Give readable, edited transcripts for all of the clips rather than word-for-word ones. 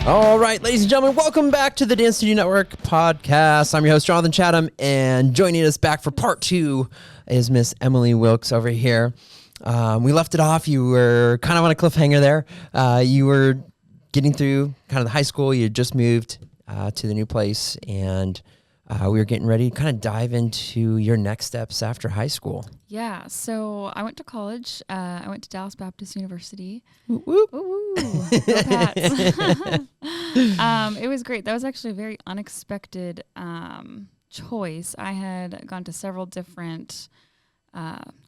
All right, ladies and gentlemen, welcome back to the Dance Studio Network podcast. I'm your host, Jonathan Chatham, and joining us back for part 2 is Miss Emily Wilkes over here. We left it off. You were kind of on a cliffhanger there. You were getting through kind of the high school. You had just moved to the new place, and we were getting ready to kind of dive into your next steps after high school. Yeah, so I went to college. I went to Dallas Baptist University. Whoop, whoop. Ooh, go Pats. It was great. That was actually a very unexpected choice. I had gone to several different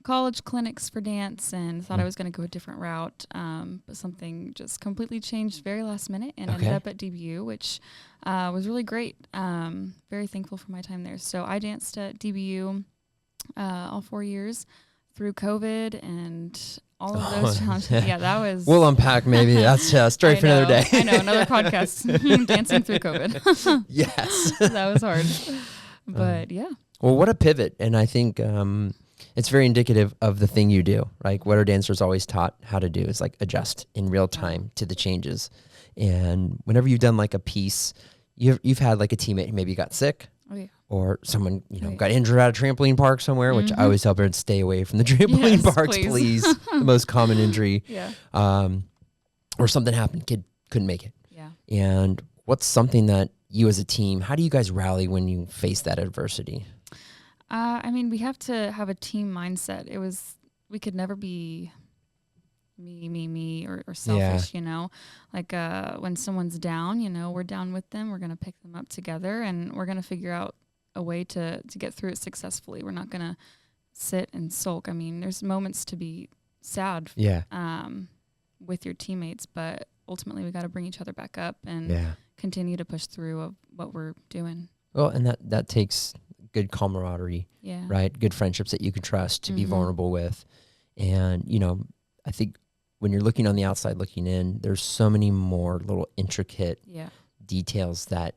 college clinics for dance and thought I was going to go a different route, but something just completely changed very last minute and ended up at DBU, which was really great. Very thankful for my time there. So I danced at DBU all 4 years through COVID and all of those challenges. Yeah, that was... We'll unpack maybe. That's a story for another day. I know, another podcast. Dancing through COVID. Yes. That was hard. But yeah. Well, what a pivot. And I think it's very indicative of the thing you do. Like what our dancers always taught how to do is like adjust in real time to the changes. And whenever you've done like a piece, you've had like a teammate who maybe got sick. Oh, yeah. Or someone, got injured at a trampoline park somewhere, which I always tell them to stay away from the trampoline parks, please. The most common injury. Yeah. Or something happened, kid couldn't make it. Yeah. And what's something that you as a team, how do you guys rally when you face that adversity? I mean, we have to have a team mindset. We could never be me, or selfish, like when someone's down, we're down with them. We're going to pick them up together and we're going to figure out a way to get through it successfully. We're not going to sit and sulk. I mean, there's moments to be sad with your teammates, but ultimately we got to bring each other back up and continue to push through of what we're doing. Well, and that takes good camaraderie, right? Good friendships that you can trust to be vulnerable with. And, I think when you're looking on the outside, looking in, there's so many more little intricate details that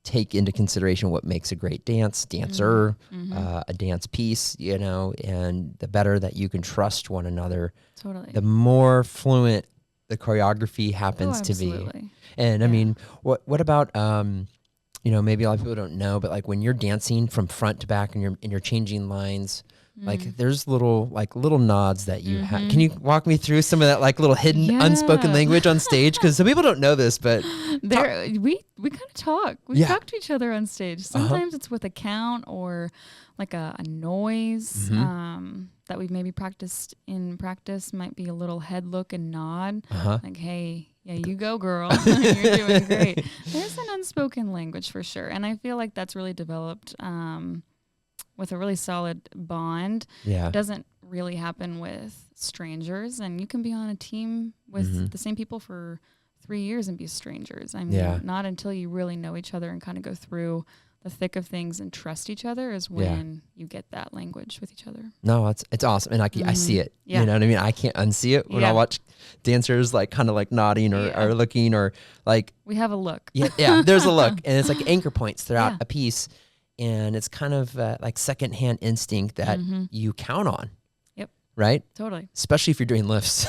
take into consideration what makes a great dancer, a dance piece, and the better that you can trust one another, the more fluent the choreography happens to be. And I mean, what about, maybe a lot of people don't know, but like when you're dancing from front to back and you're changing lines, like there's little nods that you have. Can you walk me through some of that like little hidden unspoken language on stage? Because some people don't know this, but we kind of talk. We talk to each other on stage. Sometimes it's with a count or like a noise that we've maybe practiced in practice. Might be a little head look and nod, like, hey, yeah, you go, girl. You're doing great. There's an unspoken language for sure. And I feel like that's really developed with a really solid bond. Yeah. It doesn't really happen with strangers. And you can be on a team with the same people for 3 years and be strangers. I mean, not until you really know each other and kind of go through the thick of things and trust each other is when you get that language with each other. No, it's awesome. And I see it. Yeah. You know what I mean? I can't unsee it when I watch dancers like kind of like nodding or looking or like. We have a look. Yeah, there's a look. And it's like anchor points throughout a piece. And it's kind of like secondhand instinct that you count on. Yep. Right? Totally. Especially if you're doing lifts.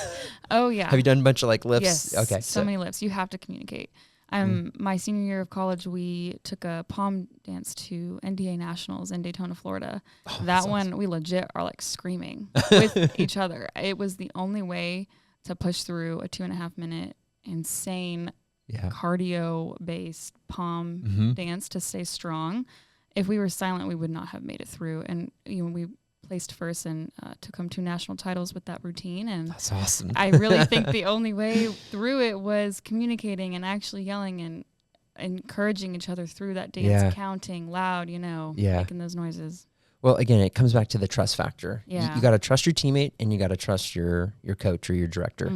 Oh, yeah. Have you done a bunch of like lifts? Yes. Okay. So many lifts. You have to communicate. My senior year of college, we took a pom dance to NDA Nationals in Daytona, Florida. That one, awesome. We legit are like screaming with each other. It was the only way to push through a 2.5 minute insane cardio-based pom dance to stay strong. If we were silent, we would not have made it through. And we placed first and took home 2 national titles with that routine. And that's awesome. I really think the only way through it was communicating and actually yelling and encouraging each other through that dance, counting loud, making those noises. Well, again, it comes back to the trust factor. Yeah. You got to trust your teammate and you got to trust your coach or your director.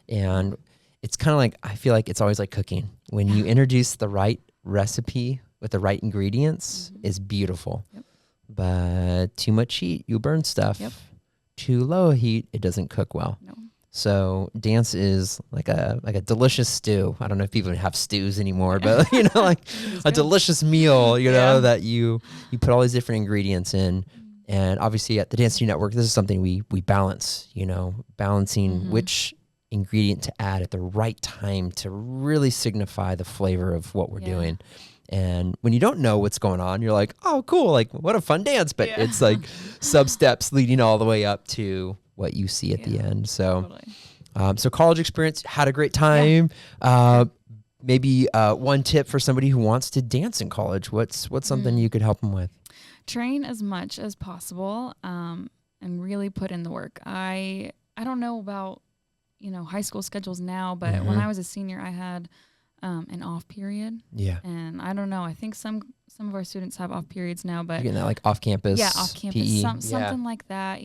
And it's kind of like, I feel like it's always like cooking. When you introduce the right recipe with the right ingredients is beautiful. Yep. But too much heat, you burn stuff. Yep. Too low heat, it doesn't cook well. No. So dance is like a delicious stew. I don't know if people have stews anymore, but like a delicious meal, that you put all these different ingredients in. And obviously at the Dance Studio Network, this is something we balance, balancing which ingredient to add at the right time to really signify the flavor of what we're doing. And when you don't know what's going on, you're like, oh, cool. Like, what a fun dance. But it's like sub steps leading all the way up to what you see at the end. So, so college experience, had a great time. Maybe one tip for somebody who wants to dance in college. What's something you could help them with? Train as much as possible, and really put in the work. I don't know about, high school schedules now, but when I was a senior, I had an off period. Yeah. And I don't know. I think some of our students have off periods now, but you're getting that like off campus. Yeah, off campus, something like that,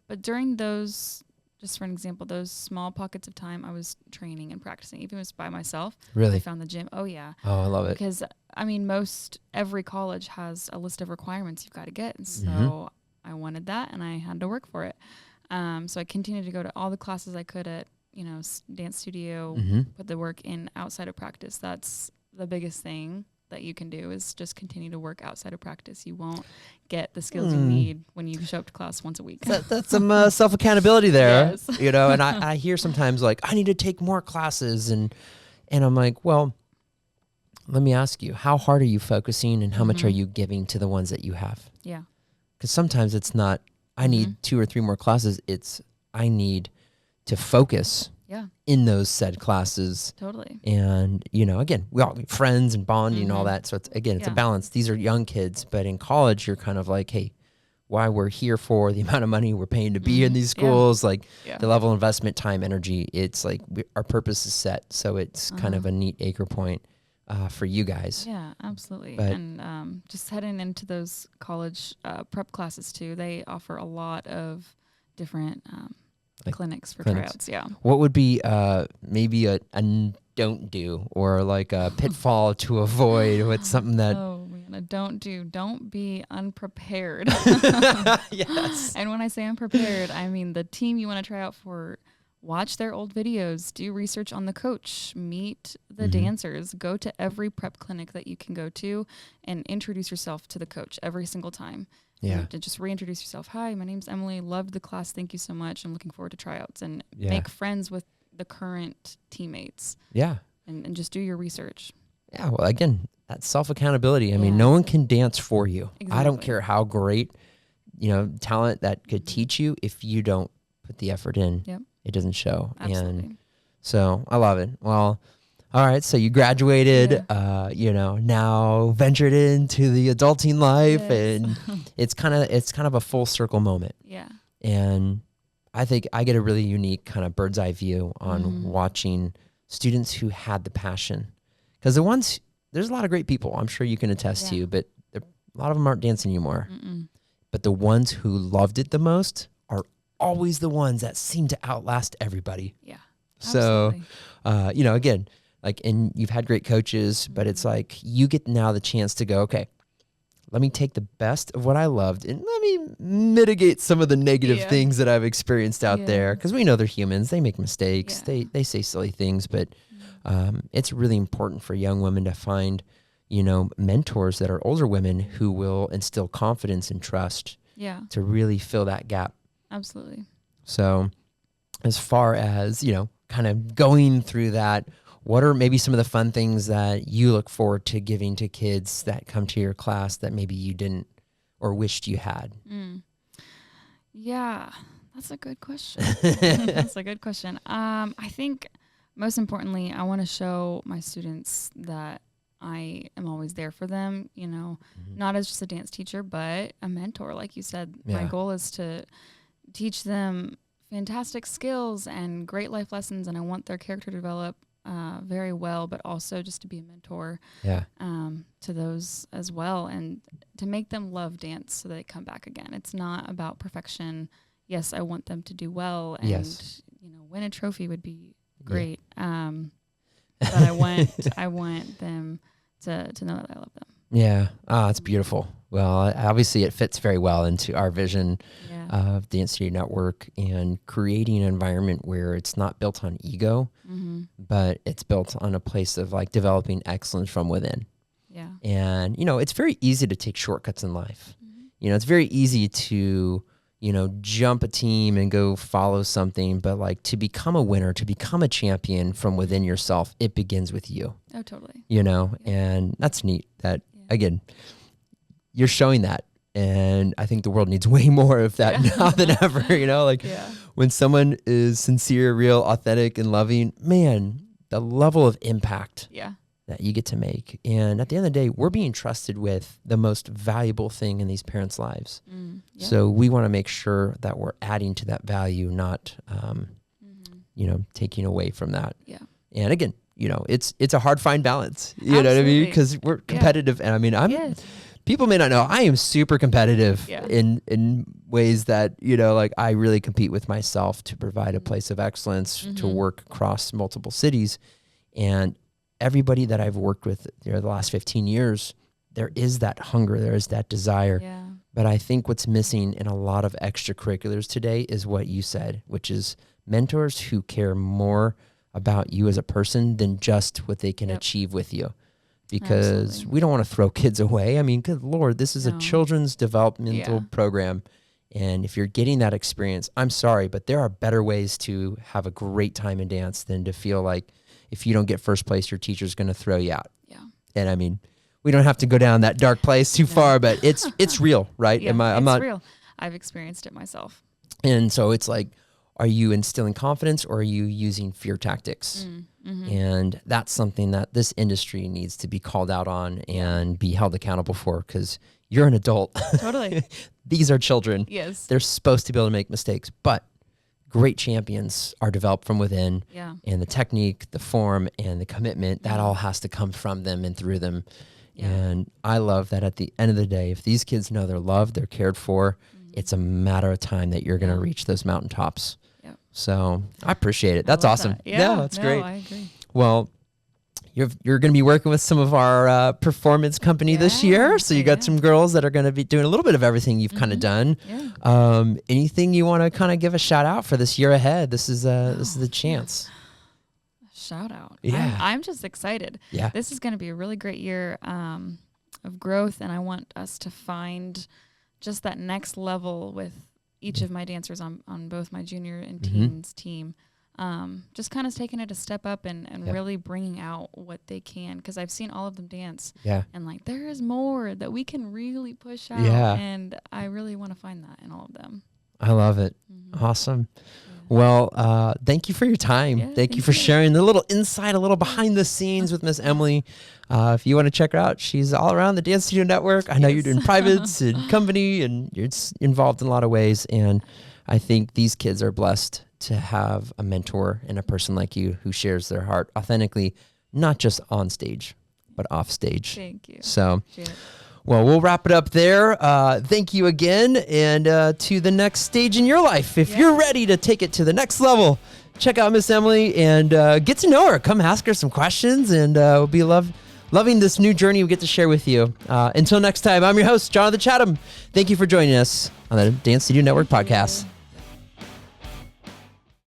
but during those, just for an example, those small pockets of time, I was training and practicing, even if it was by myself. Really? I found the gym. Oh yeah. Oh, I love it. Because every college has a list of requirements you've got to get. And so I wanted that and I had to work for it. So I continued to go to all the classes I could at, dance studio, put the work in outside of practice. That's the biggest thing that you can do, is just continue to work outside of practice. You won't get the skills you need when you show up to class once a week. That's some self-accountability there, yes. And I hear sometimes like, I need to take more classes. And I'm like, well, let me ask you, how hard are you focusing and how much are you giving to the ones that you have? Yeah. Because sometimes it's not, I need 2 or 3 more classes. It's, I need to focus in those said classes. Totally. And, again, we all friends and bonding and all that. So it's a balance. These are young kids, but in college, you're kind of like, hey, why we're here for, the amount of money we're paying to be in these schools, like the level of investment, time, energy, it's like our purpose is set. So it's kind of a neat anchor point for you guys. Yeah, absolutely. But, and just heading into those college prep classes too, they offer a lot of different like clinics for tryouts. Yeah. What would be maybe a don't do, or like a pitfall to avoid? What's something that don't be unprepared. Yes. And when I say unprepared, I mean the team you want to try out for, watch their old videos, do research on the coach, meet the dancers, go to every prep clinic that you can go to, and introduce yourself to the coach every single time. Yeah. To just reintroduce yourself. Hi, my name's Emily. Loved the class. Thank you so much. I'm looking forward to tryouts, and make friends with the current teammates. Yeah. And just do your research. Yeah. Well, again, that's self-accountability. I mean, no one can dance for you. Exactly. I don't care how great, talent that could teach you. If you don't put the effort in, it doesn't show. Absolutely. And so I love it. Well, all right. So you graduated, now ventured into the adulting life, and it's kind of a full circle moment. Yeah. And I think I get a really unique kind of bird's eye view on watching students who had the passion, because there's a lot of great people, I'm sure you can attest to, but a lot of them aren't dancing anymore. But the ones who loved it the most are always the ones that seem to outlast everybody. Yeah. So, again, and you've had great coaches, but it's like you get now the chance to go, okay, let me take the best of what I loved and let me mitigate some of the negative things that I've experienced out there. Because we know they're humans. They make mistakes. They say silly things, but it's really important for young women to find, mentors that are older women who will instill confidence and trust to really fill that gap. Absolutely. So as far as, kind of going through that, what are maybe some of the fun things that you look forward to giving to kids that come to your class that maybe you didn't or wished you had? Yeah, that's a good question. That's a good question. I think most importantly, I want to show my students that I am always there for them, not as just a dance teacher, but a mentor. Like you said, my goal is to teach them fantastic skills and great life lessons, and I want their character to develop very well, but also just to be a mentor to those as well, and to make them love dance so they come back again. It's not about perfection. Yes, I want them to do well, and win a trophy would be great. But I want them to know that I love them. Yeah. It's beautiful. Well, obviously it fits very well into our vision of Dance Studio Network, and creating an environment where it's not built on ego, but it's built on a place of like developing excellence from within. Yeah. And, it's very easy to take shortcuts in life. It's very easy to, jump a team and go follow something, but like to become a winner, to become a champion from within yourself, it begins with you. Oh, totally. And that's neat that, again, you're showing that. And I think the world needs way more of that now than ever, when someone is sincere, real, authentic, and loving, man, the level of impact that you get to make. And at the end of the day, we're being trusted with the most valuable thing in these parents' lives. So we want to make sure that we're adding to that value, not, taking away from that. Yeah. And again, it's a hard, fine balance, know what I mean? Because we're competitive. And I mean, people may not know, I am super competitive in ways that, I really compete with myself to provide a place of excellence, to work across multiple cities. And everybody that I've worked with the last 15 years, there is that hunger, there is that desire. Yeah. But I think what's missing in a lot of extracurriculars today is what you said, which is mentors who care more about you as a person than just what they can achieve with you. Because we don't want to throw kids away. I mean, good Lord, this is a children's developmental program. And if you're getting that experience, I'm sorry, but there are better ways to have a great time in dance than to feel like if you don't get first place, your teacher's going to throw you out. Yeah. And I mean, we don't have to go down that dark place too far, but it's real, right? Yeah, it's real. I've experienced it myself. And so it's like, are you instilling confidence or are you using fear tactics? And that's something that this industry needs to be called out on and be held accountable for, because you're an adult. Totally. These are children. Yes. They're supposed to be able to make mistakes, but great champions are developed from within. Yeah. And the technique, the form, and the commitment, that all has to come from them and through them. Yeah. And I love that at the end of the day, if these kids know they're loved, they're cared for, it's a matter of time that you're going to reach those mountaintops. Yep. So I appreciate it. That's awesome. That. Yeah, that's great. I agree. Well, you're going to be working with some of our performance company this year. So you got some girls that are going to be doing a little bit of everything you've kind of done. Yeah. Anything you want to kind of give a shout out for this year ahead? This is the chance. Shout out. Yeah. I'm just excited. Yeah. This is going to be a really great year of growth. And I want us to find just that next level with each of my dancers on both my junior and teens team. Just kind of taking it a step up and really bringing out what they can, because I've seen all of them dance and like there is more that we can really push out, and I really want to find that in all of them. I love it. Awesome. Well, thank you for your time. Thank you for sharing the little insight, a little behind the scenes with Miss Emily. If you want to check her out, she's all around the Dance Studio Network. I know you're doing privates and company, and you're involved in a lot of ways. And I think these kids are blessed to have a mentor and a person like you who shares their heart authentically, not just on stage, but off stage. Thank you. So, well, we'll wrap it up there. Thank you again. And to the next stage in your life, if you're ready to take it to the next level, check out Miss Emily and get to know her. Come ask her some questions, and we'll be loving this new journey we get to share with you. Until next time, I'm your host, Jonathan Chatham. Thank you for joining us on the Dance Studio Network podcast.